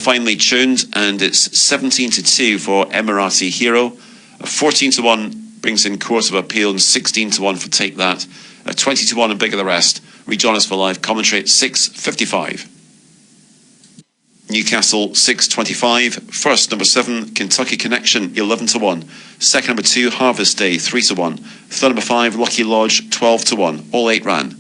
Finely tuned, and it's 17 to 2 for Emirati Hero. 14 to 1 brings in Court of Appeal, and 16 to 1 for Take That. 20 to 1 and bigger the rest. Rejoin us for live commentary at 6:55. Newcastle 6:25. First, number 7, Kentucky Connection 11 to 1. Second, number 2, Harvest Day 3 to 1. Third, number 5, Lucky Lodge 12 to 1. All 8 ran.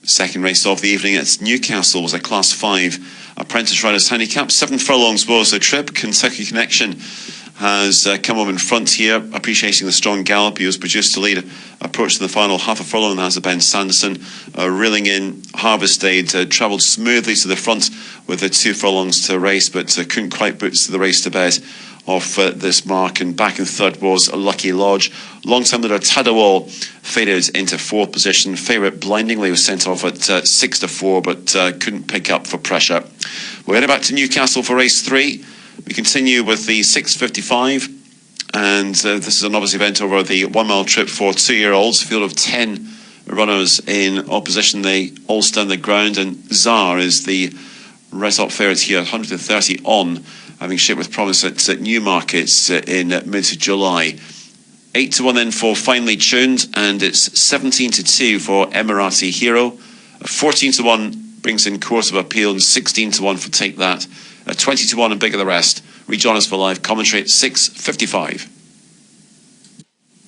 Second race of the evening at Newcastle was a Class 5 Apprentice Riders Handicap. 7 furlongs was the trip. Kentucky Connection has come up in front here, appreciating the strong gallop. He was produced to lead, approaching the final half a furlong. Has Ben Sanderson reeling in. Harvest Day travelled smoothly to the front with the 2 furlongs to race, but couldn't quite put the race to bed off this mark. And back in third was a Lucky Lodge. Long-time leader Tadawal faded into 4th position. Favourite Blindingly was sent off at 6 to 4, but couldn't pick up for pressure. We're heading back to Newcastle for race 3. We continue with the 6:55, and this is a novice event over the 1 mile trip for 2-year-olds. A field of 10 runners in opposition. They all stand the ground, and Tsar is the red top favourite here, 130 on, having shipped with promise at Newc in mid-July. 8 to 1 then for Finely Tuned, and it's 17 to 2 for Emirati Hero. 14 to 1 brings in Court of Appeal, and 16 to 1 for Take That. 20 to 1 and bigger the rest. Rejoin us for live commentary at 6:55.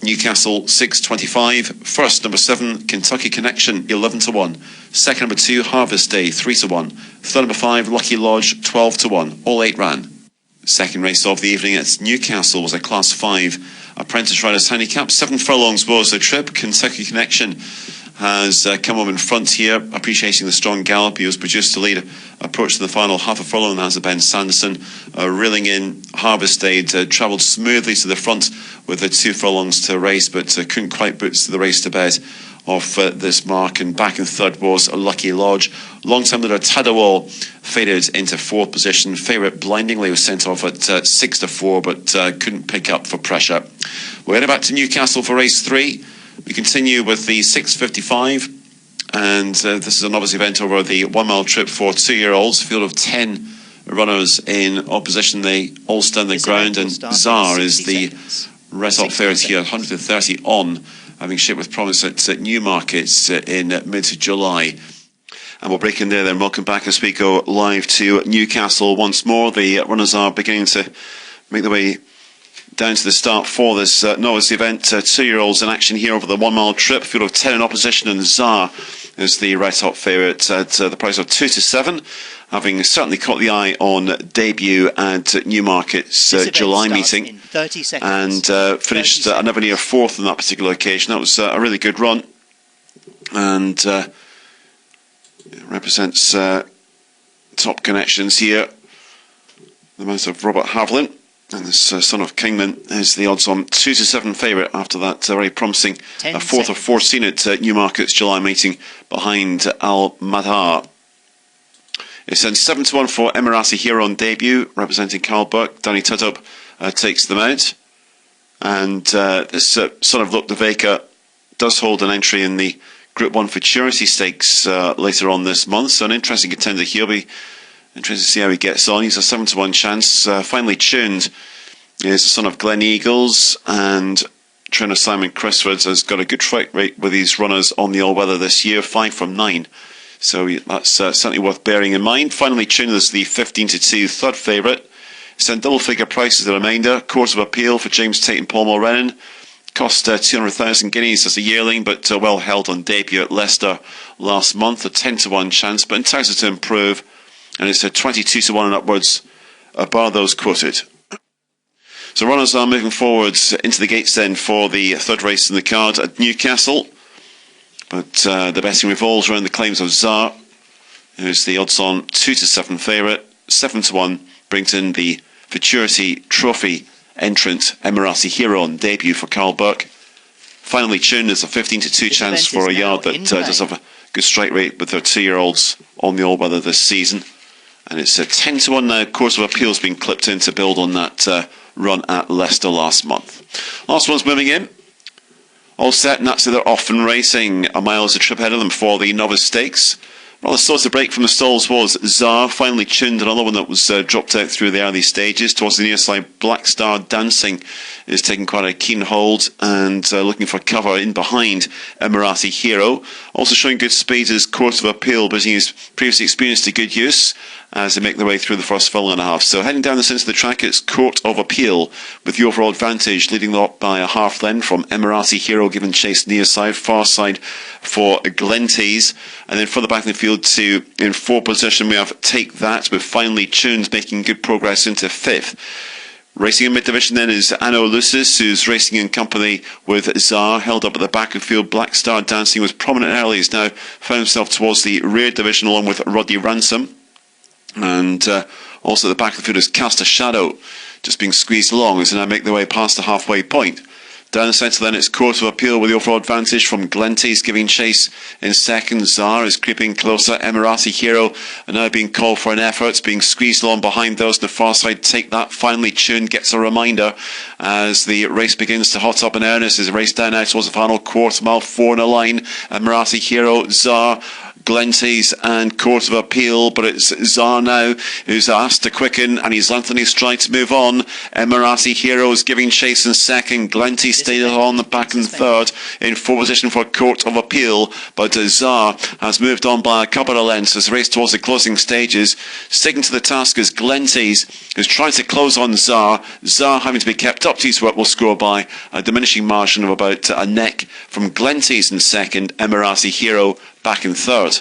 Newcastle 6:25. First, number 7, Kentucky Connection 11 to 1. Second, number 2, Harvest Day 3 to 1. Third, number 5, Lucky Lodge 12 to 1. All 8 ran. Second race of the evening at Newcastle was a Class 5 Apprentice Riders Handicap. 7 furlongs was the trip. Kentucky Connection has come up in front here, appreciating the strong gallop. He was produced to lead, approaching the final half a furlong. Has Ben Sanderson reeling in. Harvest Day travelled smoothly to the front with the 2 furlongs to race, but couldn't quite put the race to bed off this mark. And back in third was a Lucky Lodge. Long-time leader Tadawal faded into 4th position. Favourite Blindingly was sent off at 6 to 4, but couldn't pick up for pressure. We're heading back to Newcastle for race 3. We continue with the 6:55, and this is a novice event over the 1 mile trip for 2-year-olds. A field of 10 runners in opposition. They all stand the ground, and Tsar is the red top favourite here, 130 on, having shipped with promise at Newc in mid-July. And we'll break in there then. Welcome back as we go live to Newcastle once more. The runners are beginning to make their way down to the start for this novice event. 2-year-olds in action here over the 1 mile trip. Field of 10 in opposition, and Tsar is the red top favourite at the price of 2 to 7, having certainly caught the eye on debut at Newmarket's July meeting, and finished another near 4th on that particular occasion. That was a really good run, and it represents top connections here. The mouth of Robert Haviland. And this son of Kingman is the odds-on 2 to 7 favourite after that very promising 4th of 14 at Newmarket's July meeting behind Al Madhar. It's then 7 to 1 for Emirati Hero on debut, representing Carl Burke. Danny Tudhope takes them out. And this son of Luke de Vega does hold an entry in the Group 1 Futurity Stakes later on this month. So an interesting contender here. Be interesting to see how he gets on. He's a 7 to 1 chance. Finely Tuned is the son of Glen Eagles, and trainer Simon Crisford has got a good strike rate with these runners on the all-weather this year, 5 from 9. So that's certainly worth bearing in mind. Finally Tuned is the 15 to 2 third favourite. It's then double-figure prices the remainder. Court of Appeal for James Tate and Paul Mulrennan. Cost 200,000 guineas as a yearling, but well held on debut at Leicester last month. A 10 to 1 chance, but entitled to improve. And it's a 22 to 1 and upwards, bar those quoted. So runners are moving forwards into the gates then for the third race in the card at Newcastle. But the betting revolves around the claims of Tsar, who's the odds-on 2 to 7 favourite. 7 to 1 brings in the Futurity Trophy entrant Emirati Hero on debut for Carl Burke. Finally Tuned is a 15 to 2 chance for a yard that does have a good strike rate with their 2-year-olds on the all-weather this season. And it's a 10 to 1 now. Court of Appeal's been clipped in to build on that run at Leicester last month. Last one's moving in. All set, and that's they're off and racing. A mile is a trip ahead of them for the novice stakes. Rather slow to break from the stalls was Tsar, finally tuned another one that was dropped out through the early stages. Towards the near side, Black Star Dancing is taking quite a keen hold and looking for cover in behind Emirati Hero. Also showing good speed is Court of Appeal, but he's previously experienced a good use as they make their way through the first furlong and a half. So heading down the centre of the track, it's Court of Appeal with the overall advantage, leading the lot by a half length from Emirati Hero, giving chase near side, far side for Glentease, and then further back in the field to in 4th position we have Take That with Finely Tuned making good progress into 5th. Racing in mid-division then is Anno Lucis, who's racing in company with Tsar, held up at the back of the field. Black Star Dancing was prominent early, he's now found himself towards the rear division along with Roddy Ransom. And also at the back of the field is Cast a Shadow, just being squeezed along as they now make their way past the halfway point. Down the centre then it's Court of Appeal with the overall advantage from Glentease giving chase in second. Tsar is creeping closer. Emirati Hero are now being called for an effort, being squeezed along behind those on the far side. Take That, Finely Tuned, gets a reminder as the race begins to hot up in earnest. As the race down now towards the final quarter mile, 4 in a line. Emirati Hero, Tsar, Glentease and Court of Appeal, but it's Tsar now who's asked to quicken and he's lengthening his stride to move on. Emirati Hero is giving chase in second. Glentease stayed on the back in third. In 4th position for Court of Appeal, but Tsar has moved on by a couple of lengths as the race towards the closing stages. Sticking to the task is Glentease, who's trying to close on Tsar. Tsar having to be kept up to his work will score by a diminishing margin of about a neck from Glentease in second. Emirati Hero back in third.